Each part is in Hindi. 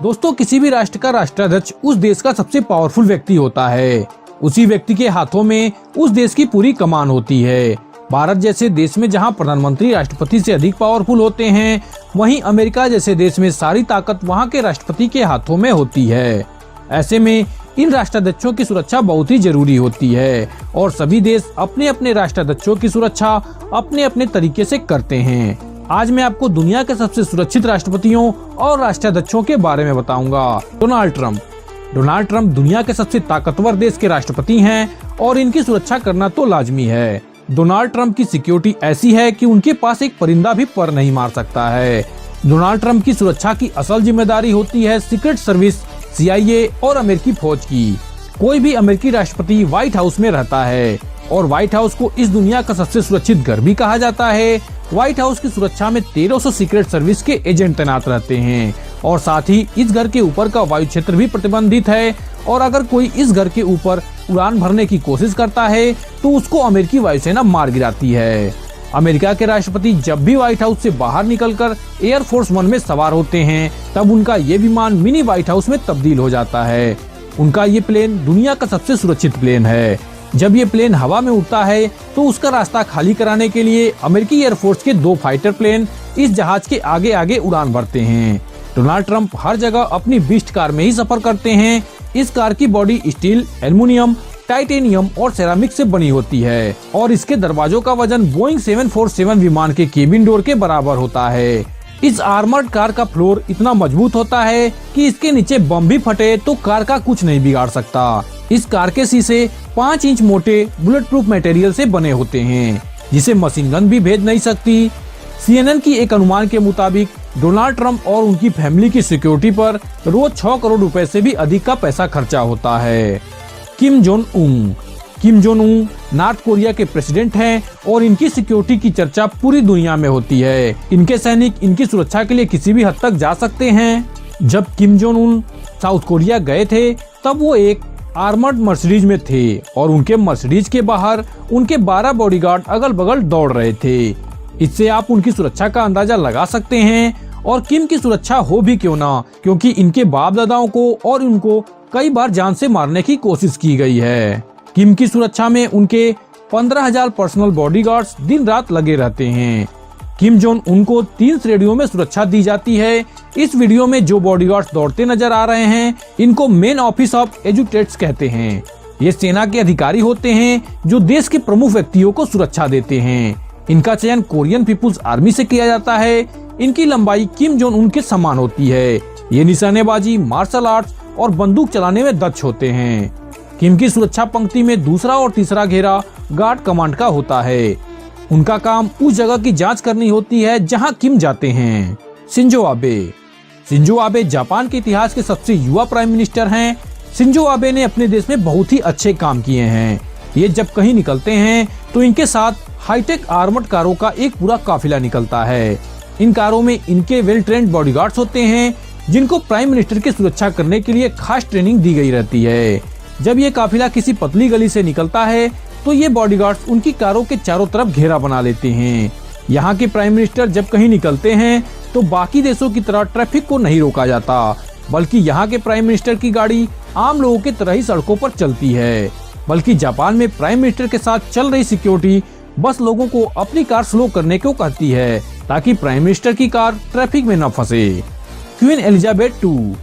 दोस्तों, किसी भी राष्ट्र का राष्ट्राध्यक्ष उस देश का सबसे पावरफुल व्यक्ति होता है। उसी व्यक्ति के हाथों में उस देश की पूरी कमान होती है। भारत जैसे देश में जहां प्रधानमंत्री राष्ट्रपति से अधिक पावरफुल होते हैं, वहीं अमेरिका जैसे देश में सारी ताकत वहां के राष्ट्रपति के हाथों में होती है। ऐसे में इन राष्ट्राध्यक्षों की सुरक्षा बहुत ही जरूरी होती है और सभी देश अपने अपने राष्ट्राध्यक्षों की सुरक्षा अपने अपने तरीके से करते हैं। आज मैं आपको दुनिया के सबसे सुरक्षित राष्ट्रपतियों और राष्ट्राध्यक्षों के बारे में बताऊंगा। डोनाल्ड ट्रंप दुनिया के सबसे ताकतवर देश के राष्ट्रपति हैं और इनकी सुरक्षा करना तो लाजमी है। डोनाल्ड ट्रंप की सिक्योरिटी ऐसी है कि उनके पास एक परिंदा भी पर नहीं मार सकता है। डोनाल्ड ट्रंप की सुरक्षा की असल जिम्मेदारी होती है सीक्रेट सर्विस, CIA और अमेरिकी फौज की। कोई भी अमेरिकी राष्ट्रपति व्हाइट हाउस में रहता है और व्हाइट हाउस को इस दुनिया का सबसे सुरक्षित घर भी कहा जाता है। व्हाइट हाउस की सुरक्षा में 1300 सीक्रेट सर्विस के एजेंट तैनात रहते हैं और साथ ही इस घर के ऊपर का वायु क्षेत्र भी प्रतिबंधित है और अगर कोई इस घर के ऊपर उड़ान भरने की कोशिश करता है तो उसको अमेरिकी वायुसेना मार गिराती है। अमेरिका के राष्ट्रपति जब भी व्हाइट हाउस से बाहर निकलकर एयरफोर्स 1 में सवार होते हैं, तब उनका ये विमान मिनी व्हाइट हाउस में तब्दील हो जाता है। उनका ये प्लेन दुनिया का सबसे सुरक्षित प्लेन है। जब ये प्लेन हवा में उड़ता है तो उसका रास्ता खाली कराने के लिए अमेरिकी एयरफोर्स के 2 फाइटर प्लेन इस जहाज के आगे आगे उड़ान भरते हैं। डोनाल्ड ट्रंप हर जगह अपनी बीस्ट कार में ही सफर करते हैं। इस कार की बॉडी स्टील, एल्युमिनियम, टाइटेनियम और सेरामिक से बनी होती है और इसके दरवाजों का वजन बोइंग 747 विमान के केबिन डोर के बराबर होता है। इस आर्मर्ड कार का फ्लोर इतना मजबूत होता है कि इसके नीचे बम भी फटे तो कार का कुछ नहीं बिगाड़ सकता। इस कार के शीशे 5 इंच मोटे बुलेट प्रूफ मटेरियल से बने होते हैं, जिसे मशीन गन भी भेद नहीं सकती। CNN की एक अनुमान के मुताबिक डोनाल्ड ट्रंप और उनकी फैमिली की सिक्योरिटी पर रोज 6 करोड़ रुपए से भी अधिक का पैसा खर्चा होता है। Kim Jong Un north Korea के प्रेसिडेंट हैं और इनकी सिक्योरिटी की चर्चा पूरी दुनिया में होती है। इनके सैनिक इनकी सुरक्षा के लिए किसी भी हद तक जा सकते हैं। जब Kim Jong Un south Korea गए थे तब वो एक आर्मर्ड मर्सिडीज में थे और उनके मर्सिडीज के बाहर उनके 12 बॉडीगार्ड अगल बगल दौड़ रहे थे। इससे आप उनकी सुरक्षा का अंदाजा लगा सकते हैं। और किम की सुरक्षा हो भी क्यों ना, क्योंकि इनके बाप दादाओं को और उनको कई बार जान से मारने की कोशिश की गई है। किम की सुरक्षा में उनके 15,000 पर्सनल बॉडीगार्ड्स दिन रात लगे रहते हैं। किम जोंग उनको 3 श्रेणियों में सुरक्षा दी जाती है। इस वीडियो में जो बॉडीगार्ड्स दौड़ते नजर आ रहे हैं, इनको मेन ऑफिस ऑफ एजुकेट्स कहते हैं। ये सेना के अधिकारी होते हैं जो देश के प्रमुख व्यक्तियों को सुरक्षा देते हैं। इनका चयन कोरियन पीपुल्स आर्मी से किया जाता है। इनकी लंबाई किम जोंग उन के समान होती है। ये निशानेबाजी, मार्शल आर्ट्स और बंदूक चलाने में दक्ष होते हैं। किम की सुरक्षा पंक्ति में दूसरा और तीसरा घेरा गार्ड कमांड का होता है। उनका काम उस जगह की जांच करनी होती है जहां किम जाते हैं। शिंजो आबे जापान के इतिहास के सबसे युवा प्राइम मिनिस्टर हैं। शिंजो आबे ने अपने देश में बहुत ही अच्छे काम किए हैं। ये जब कहीं निकलते हैं तो इनके साथ हाईटेक आर्मर्ड कारों का एक पूरा काफिला निकलता है। इन कारों में इनके वेल ट्रेन्ड बॉडीगार्ड्स होते हैं जिनको प्राइम मिनिस्टर की सुरक्षा करने के लिए खास ट्रेनिंग दी गई रहती है। जब ये काफिला किसी पतली गली से निकलता है तो ये बॉडीगार्ड्स उनकी कारों के चारों तरफ घेरा बना लेते हैं। यहाँ के प्राइम मिनिस्टर जब कहीं निकलते हैं तो बाकी देशों की तरह ट्रैफिक को नहीं रोका जाता, बल्कि यहाँ के प्राइम मिनिस्टर की गाड़ी आम लोगों की तरह ही सड़कों पर चलती है। बल्कि जापान में प्राइम मिनिस्टर के साथ चल रही सिक्योरिटी बस लोगों को अपनी कार स्लो करने को कहती है ताकि प्राइम मिनिस्टर की कार ट्रैफिक में न फंसे। Queen Elizabeth II।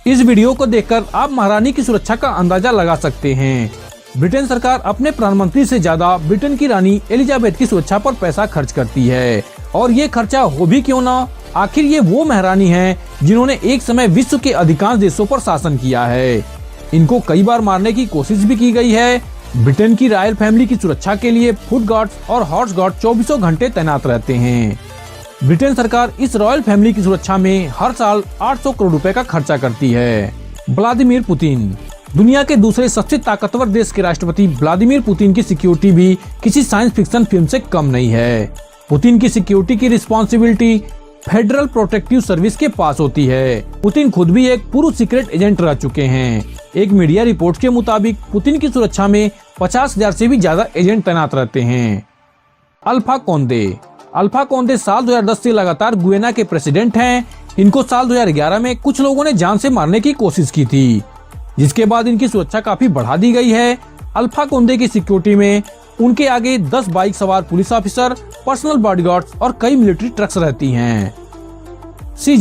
इस वीडियो को देखकर आप महारानी की सुरक्षा का अंदाजा लगा सकते हैं। ब्रिटेन सरकार अपने प्रधानमंत्री से ज्यादा ब्रिटेन की रानी एलिजाबेथ की सुरक्षा पर पैसा खर्च करती है और ये खर्चा हो भी क्यों ना, आखिर ये वो महारानी हैं जिन्होंने एक समय विश्व के अधिकांश देशों पर शासन किया है। इनको कई बार मारने की कोशिश भी की गई है। ब्रिटेन की रॉयल फैमिली की सुरक्षा के लिए फुट गार्ड्स और हॉर्स गार्ड 24 घंटे तैनात रहते हैं। ब्रिटेन सरकार इस रॉयल फैमिली की सुरक्षा में हर साल 800 करोड़ रुपए का खर्चा करती है। Vladimir Putin. दुनिया के दूसरे सबसे ताकतवर देश के राष्ट्रपति व्लादिमीर पुतिन की सिक्योरिटी भी किसी साइंस फिक्शन फिल्म से कम नहीं है। पुतिन की सिक्योरिटी की रिस्पॉन्सिबिलिटी फेडरल प्रोटेक्टिव सर्विस के पास होती है। पुतिन खुद भी एक पूर्व सीक्रेट एजेंट रह चुके हैं। एक मीडिया रिपोर्ट के मुताबिक पुतिन की सुरक्षा में 50,000 से भी ज्यादा एजेंट तैनात रहते हैं। अल्फा कोंदे साल 2010 से लगातार गुयाना के प्रेसिडेंट हैं। इनको साल 2011 में कुछ लोगों ने जान से मारने की कोशिश की थी, जिसके बाद इनकी सुरक्षा काफी बढ़ा दी गई है। अल्फा कोंडे की सिक्योरिटी में उनके आगे 10 बाइक सवार पुलिस ऑफिसर, पर्सनल बॉडीगार्ड्स और कई मिलिट्री ट्रक्स रहती हैं। सी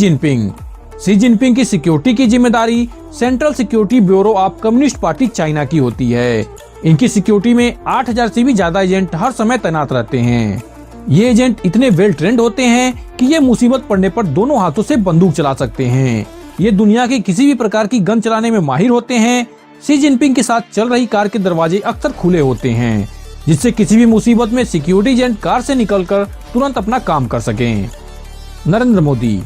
जिनपिंग की सिक्योरिटी की जिम्मेदारी central security bureau of communist party China की होती है। इनकी सिक्योरिटी में 8000 से भी ज्यादा एजेंट हर समय तैनात रहते हैं। ये एजेंट इतने वेल ट्रेंड होते हैं कि ये मुसीबत पड़ने पर दोनों हाथों से बंदूक चला सकते हैं। ये दुनिया की किसी भी प्रकार की गन चलाने में माहिर होते हैं। शी जिनपिंग के साथ चल रही कार के दरवाजे अक्सर खुले होते हैं, जिससे किसी भी मुसीबत में सिक्योरिटी एजेंट कार से निकलकर तुरंत अपना काम कर सकें। नरेंद्र मोदी,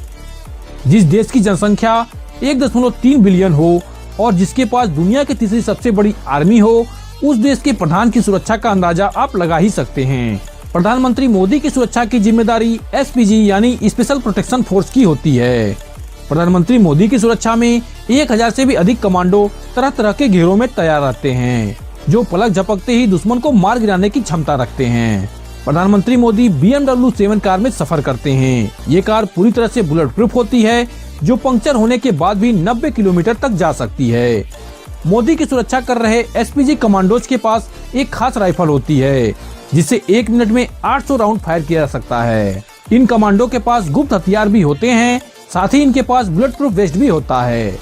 जिस देश की जनसंख्या 1.3 बिलियन हो और जिसके पास दुनिया की तीसरी सबसे बड़ी आर्मी हो, उस देश के प्रधान की सुरक्षा का अंदाजा आप लगा ही सकते हैं। प्रधानमंत्री मोदी की सुरक्षा की जिम्मेदारी एसपीजी यानी स्पेशल प्रोटेक्शन फोर्स की होती है। प्रधानमंत्री मोदी की सुरक्षा में 1000 से भी अधिक कमांडो तरह तरह के घेरों में तैयार रहते हैं, जो पलक झपकते ही दुश्मन को मार गिराने की क्षमता रखते हैं। प्रधानमंत्री मोदी BMW 7 कार में सफर करते हैं। ये कार पूरी तरह से बुलेट प्रूफ होती है, जो पंक्चर होने के बाद भी 90 किलोमीटर तक जा सकती है। मोदी की सुरक्षा कर रहे एसपीजी कमांडोज के पास एक खास राइफल होती है, जिससे 1 मिनट में 800 राउंड फायर किया जा सकता है। इन कमांडो के पास गुप्त हथियार भी होते हैं, साथ ही इनके पास बुलेट प्रूफ वेस्ट भी होता है।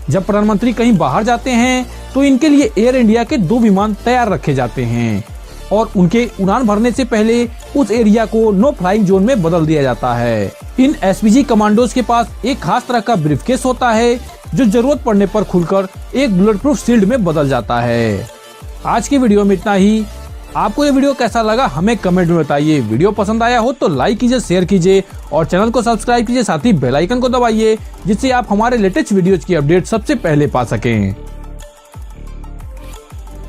जब प्रधानमंत्री कहीं बाहर जाते हैं तो इनके लिए एयर इंडिया के 2 विमान तैयार रखे जाते हैं और उनके उड़ान भरने से पहले उस एरिया को नो फ्लाइंग जोन में बदल दिया जाता है। इन एसपीजी कमांडोज के पास एक खास तरह का ब्रीफकेस होता है, जो जरूरत पड़ने पर खुलकर एक बुलेट प्रूफ शील्ड में बदल जाता है। आज की वीडियो में इतना ही। आपको ये वीडियो कैसा लगा हमें कमेंट में बताइए। वीडियो पसंद आया हो तो लाइक कीजिए, शेयर कीजिए और चैनल को सब्सक्राइब कीजिए, साथ ही बेल आइकन को दबाइए, जिससे आप हमारे लेटेस्ट वीडियोज की अपडेट सबसे पहले पा सकें।